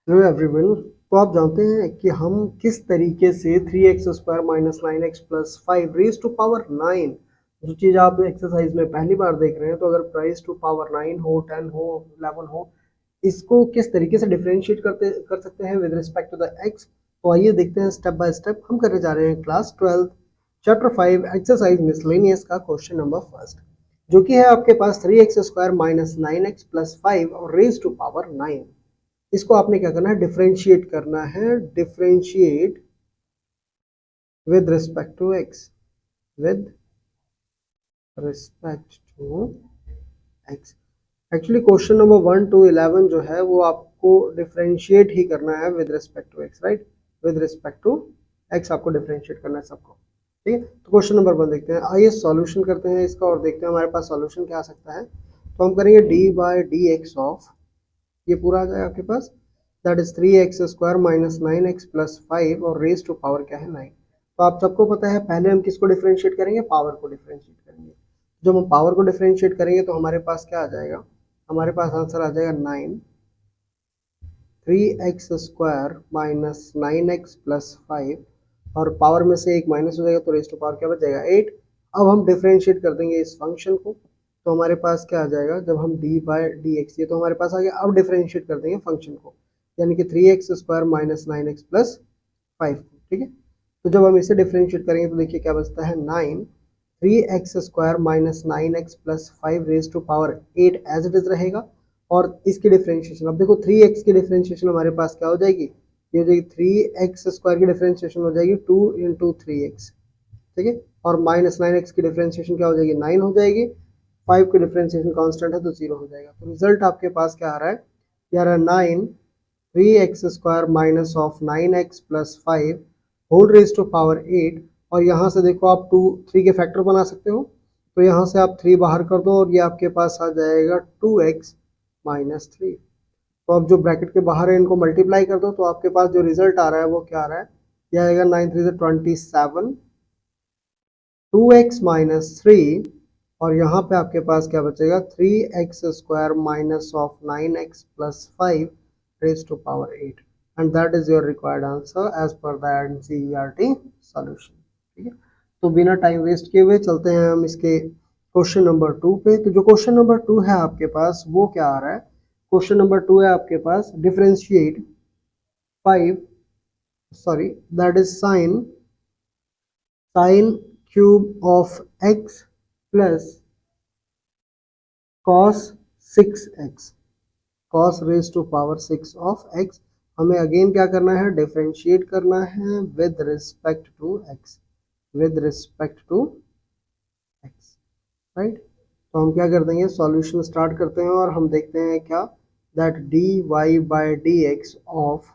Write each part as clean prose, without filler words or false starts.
Hello everyone. तो आप जानते हैं कि हम किस तरीके से 3x² minus 9x plus 5 raise to power 9, जो चीज़ आप एक्सरसाइज में पहली बार देख रहे हैं, तो अगर रेज टू पावर 9 हो, 10 हो, 11 हो, इसको किस तरीके से डिफरेंशिएट कर सकते हैं with respect to the x। तो आइए देखते हैं स्टेप बाय स्टेप। हम करने जा रहे हैं क्लास 12 चैप्टर 5 एक्सरसाइज मिसलेनियस का क्वेश्चन नंबर फर्स्ट, जो कि है आपके पास 3x² माइनस 9x प्लस 5 और रेज टू पावर 9। इसको आपने क्या करना है, डिफरेंशिएट करना है। Differentiate with respect to X, with respect to X. Actually question number 1 to 11 जो है वो आपको डिफरेंशिएट ही करना है with respect to X, right. With respect to X आपको डिफरेंशिएट करना है सबको, ठीक है। तो क्वेश्चन नंबर 1 देखते हैं। आइए सॉल्यूशन करते हैं इसका और देखते हैं हमारे पास सॉल्यूशन क्या आ सकता है। तो हम करेंगे D by D X of, ये पूरा आ जाएगा आपके पास, that is 3x² minus 9x plus 5 और रेज टू पावर क्या है 9। तो आप सबको पता है पहले हम किसको डिफरेंशिएट करेंगे, पावर को डिफरेंशिएट करेंगे। जब हम पावर को डिफरेंशिएट करेंगे तो हमारे पास क्या आ जाएगा, हमारे पास आंसर आ जाएगा 9। 3x² माइनस 9x प्लस 5 और पावर में से एक माइनस हो जाएगा तो रेज टू पावर क्या बच जाएगा 8। अब हम डिफरेंशिएट कर देंगे इस फंक्शन को, तो हमारे पास क्या आ जाएगा, जब हम डी बाई डी एक्स, ये तो हमारे पास आ गया। अब डिफरेंशिएट कर देंगे फंक्शन को, यानी कि 3x² माइनस 9x प्लस 5 को, ठीक है। तो जब हम इसे डिफरेंशिएट करेंगे तो देखिए क्या बचता है 9। 3x² minus 9x plus 5 raise to power 8 as it is रहेगा। और इसकी डिफरेंशिएशन, अब देखो 3x की डिफरेंशिएशन हमारे पास क्या हो जाएगी, ये हो जाएगी 3x² की डिफरेंशिएशन हो जाएगी 2 इंटू 3x, ठीक है। और माइनस 9x की डिफरेंशिएशन क्या हो जाएगी 9 हो जाएगी। 5 की डिफरेंशिएशन कांस्टेंट है तो 0 हो जाएगा। तो रिजल्ट आपके पास क्या आ रहा है, ये आ रहा है 9 3x² minus of 9x plus 5 whole raise to power 8। और यहाँ से देखो आप 2 3 के फैक्टर बना सकते हो, तो यहाँ से आप 3 बाहर कर दो और ये आपके पास आ जाएगा 2x माइनस 3। तो अब जो ब्रैकेट के बाहर है इनको मल्टीप्लाई कर दो, तो आपके पास जो रिजल्ट आ रहा है वो क्या आ रहा है, ये आएगा 9 3 से 27, 2x माइनस 3। और यहाँ पे आपके पास क्या बचेगा 3x² minus of 9x plus 5 raise to power 8। And that is your required answer as per the NCERT solution, ठीक है। तो बिना टाइम वेस्ट किए हुए चलते हैं हम इसके क्वेश्चन नंबर 2 पे। तो जो क्वेश्चन नंबर 2 है आपके पास वो क्या आ रहा है, क्वेश्चन नंबर 2 है आपके पास differentiate 5, sorry that is sine cube of x plus cos 6x, cos raise to power 6 of x। हमें अगेन क्या करना है, डिफरेंशिएट करना है with respect to x, with respect to x, right. तो हम क्या कर देंगे, सॉल्यूशन स्टार्ट करते हैं और हम देखते हैं क्या, that D Y by D X of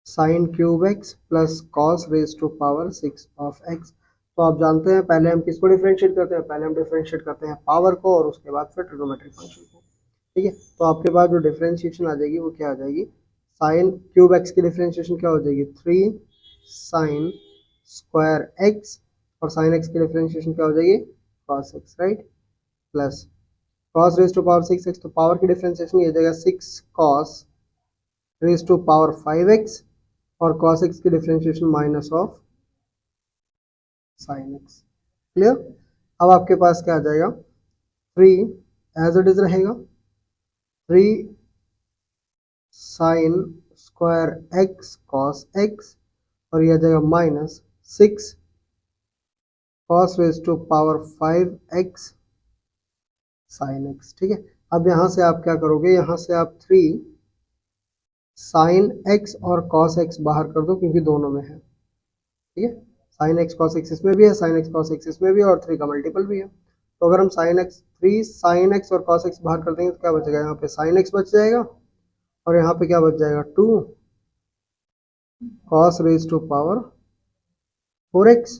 sine cube X plus cos raise to power 6 of X. तो आप जानते हैं पहले हम किसको डिफरेंशिएट करते हैं, पहले हम डिफरेंशिएट करते हैं पावर को और उसके बाद फिर ट्रिग्नोमेट्रिक फंक्शन को, ठीक है। तो आपके पास जो डिफरेंशिएशन आ जाएगी वो क्या आ जाएगी, साइन क्यूब एक्स की डिफरेंशिएशन क्या हो जाएगी 3 साइन स्क्वायर एक्स, और साइन एक्स की डिफरेंशिएशन क्या हो जाएगी cos X, right, plus cos raise to power 6 X. तो पावर की डिफरेंशिएशन ये जाएगा 6 cos raise to power 5 X, और cos x की डिफरेंशिएशन minus of sin x, clear. अब आपके पास क्या आ जाएगा, 3 एज इट इज रहेगा, 3 sine square x cos x, और यह आ जाएगा minus 6 cos raise to power 5 x sin x, ठीक है। अब यहाँ से आप क्या करोगे, यहाँ से आप 3 साइन x और cos x बाहर कर दो क्योंकि दोनों में है, ठीक है। साइन एक्स कॉस एक्स इसमें भी है, साइन एक्स कॉस एक्स इसमें भी है, और 3 का मल्टीपल भी है। तो अगर हम साइन एक्स 3 साइन एक्स और कॉस एक्स बाहर कर देंगे तो क्या बचेगा, यहाँ पे साइन एक्स बच जाएगा और यहाँ पे क्या बच जाएगा 2 cos raise to power 4x,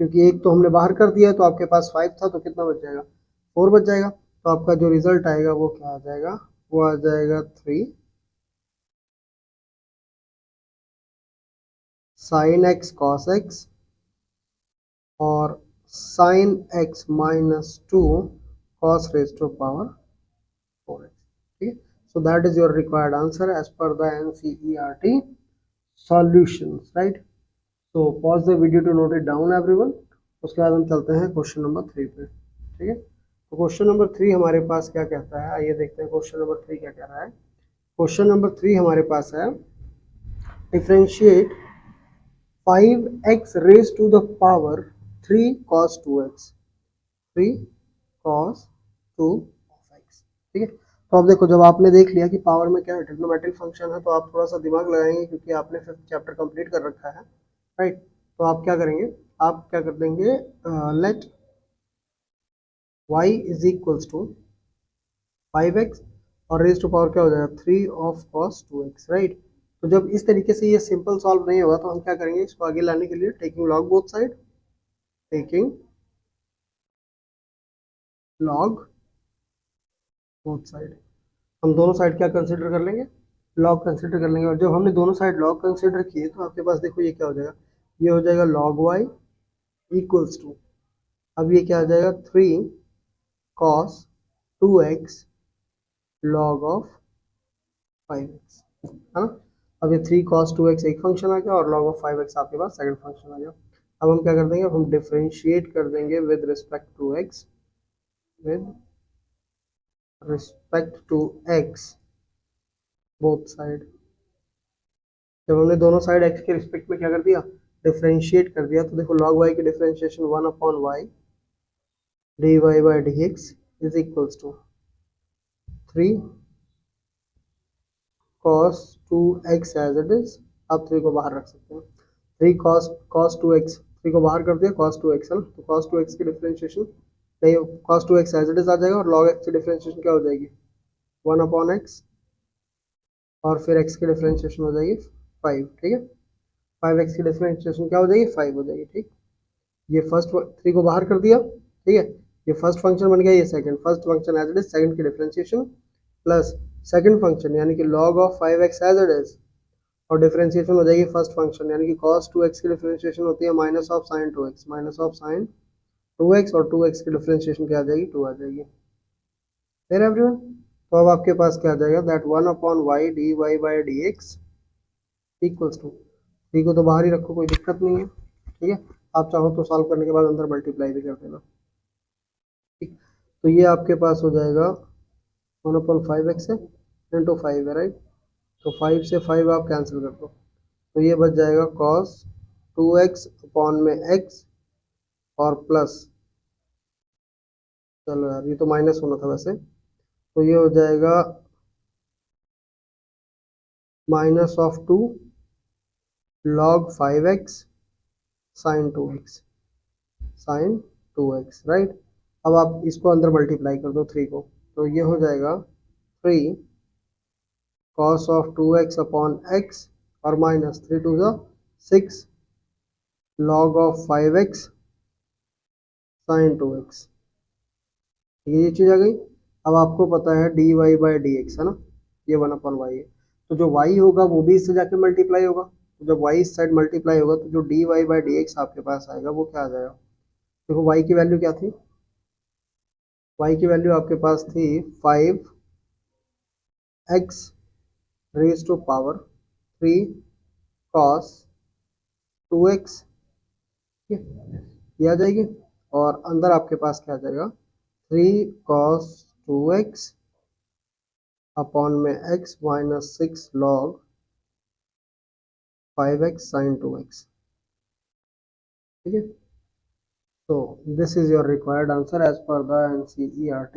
क्योंकि एक तो हमने बाहर कर दिया है तो आपके पास 5 था तो कितना बच जाएगा 4 बच जाएगा। तो आपका जो रिजल्ट आएगा वो क्या आ जाएगा, वो आ जाएगा 3 साइन एक्स कॉस एक्स और sine X minus 2 cos raise to power 4x, ठीक है। So that is your required answer as per the NCERT solutions, right? So pause the video to note it down everyone. उसके बाद हम चलते हैं question number 3 पे, ठीक है। तो क्वेश्चन नंबर 3 हमारे पास क्या कहता है, आइए देखते हैं क्वेश्चन नंबर 3 क्या कह रहा है। क्वेश्चन नंबर 3 हमारे पास है differentiate 5x raise to the power 3 cos 2x 3 cos 2 of x, ठीक है। तो अब देखो, जब आपने देख लिया कि पावर में क्या है, ट्रिग्नोमेट्रिक फंक्शन है, तो आप थोड़ा सा दिमाग लगाएंगे क्योंकि आपने 5th चैप्टर कंप्लीट कर रखा है, राइट। तो आप क्या करेंगे, आप क्या कर देंगे, let y is equals to 5x और रेज टू पावर क्या हो जाएगा 3 ऑफ cos 2x, राइट। तो जब इस तरीके से ये सिंपल सॉल्व नहीं होगा तो हम क्या करेंगे, इसको आगे लाने के लिए taking log both side, taking log both side, हम दोनों साइड क्या कंसिडर कर लेंगे, लॉग कंसिडर कर लेंगे। और जब हमने दोनों साइड लॉग कंसिडर किए तो आपके पास देखो ये क्या हो जाएगा, ये हो जाएगा log y इक्वल्स टू, अब ये क्या आ जाएगा 3 cos 2x log of 5x, है ना। अब ये 3 cos 2x एक फंक्शन आ गया और log ऑफ 5x आपके पास सेकंड फंक्शन आ गया। अब हम क्या कर देंगे, अब हम डिफरेंशिएट कर देंगे with respect to x, with respect to x both side. जब हमने दोनों साइड x के रिस्पेक्ट में क्या कर दिया, डिफरेंशिएट कर दिया, तो देखो log y की डिफरेंशिएशन 1/y dy by dx is equals to 3 cos 2x as it is, आप 3 को बाहर रख सकते हैं, 3 cos 2x, 3 को बाहर कर दिया cos 2x है ना, तो cos 2x की डिफरेंशिएशन नहीं, cos 2x as it is आ जाएगा और log x की डिफरेंशिएशन क्या हो जाएगी 1/x और फिर x की डिफरेंशिएशन हो जाएगी 5, ठीक है। 5x की डिफरेंशिएशन क्या हो जाएगी 5 हो जाएगी, ठीक। ये फर्स्ट 3 को बाहर कर दिया, ठीक है, ये फर्स्ट फंक्शन बन गया, ये second, first function as it is, second की डिफरेंशिएशन प्लस सेकंड फंक्शन यानी कि log of 5x as it is, और डिफरेंशिएशन हो जाएगी फर्स्ट फंक्शन यानी कि cos 2x की डिफरेंशिएशन होती है minus of sin 2x, minus of sin 2x और 2x की डिफरेंशिएशन क्या आ जाएगी 2 आ जाएगी, क्लियर एवरीवन। तो अब आपके पास क्या आ जाएगा, that 1/y dy by dx equals to, 3 को तो बाहर ही रखो, कोई दिक्कत नहीं है, ठीक है। आप चाहो तो सॉल्व करने के बाद अंदर मल्टीप्लाई भी कर देना, ठीक। तो ये आपके पास हो जाएगा 1/5x है इंटू 5 है, राइट। तो 5 से 5 आप कैंसिल कर दो, तो ये बच जाएगा cos 2x अपॉन में x और प्लस, चलो यार ये तो माइनस होना था वैसे, तो ये हो जाएगा minus of 2 log 5x sin 2x, sin 2x, right. अब आप इसको अंदर मल्टीप्लाई कर दो 3 को, तो ये हो जाएगा 3 cos of 2x upon x और minus 3 to the 6 log of 5x sin 2x, ये चीज़ आ गई। अब आपको पता है dy by dx है ना, ये 1/y है, तो जो y होगा वो भी इससे जाके मल्टीप्लाई होगा, तो जब y इस साइड मल्टीप्लाई होगा तो जो dy by dx आपके पास आएगा वो क्या आ जाएगा, देखो y की वैल्यू क्या थी, y की वैल्यू आपके पास थी 5x raise to power 3 cos 2x, ये आ जाएगी, और अंदर आपके पास क्या आ जाएगा 3 cos 2x अपॉन में x minus 6 log 5x sin 2x, ठीक है। तो this is your required answer as per the NCERT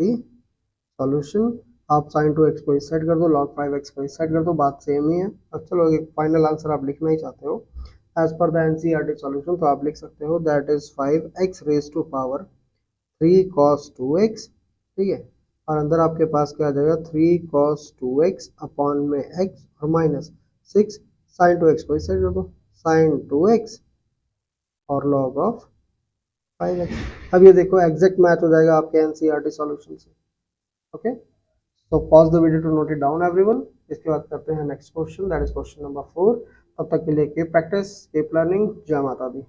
solution. आप sin 2x को इस साइड कर दो, log 5x को इस साइड कर दो, बात सेम ही है। अब चलो एक फाइनल आंसर आप लिखना ही चाहते हो as per the NCERT solution, तो आप लिख सकते हो that is 5x raise to power 3 cos 2x, ठीक है, और अंदर आपके पास क्या आ जाएगा 3 cos 2x अपॉन में x और माइनस 6 sin 2x को इस साइड कर दो, sin 2x और log ऑफ 5x। अब ये देखो एग्जैक्ट मैच हो जाएगा आपके NCERT सॉल्यूशन से, ओके। तो pause the video to note it down everyone. इसके बाद करते हैं next question, that is question number 4। तब तक के लिए कीप प्रैक्टिस, कीप लर्निंग, जय माता दी।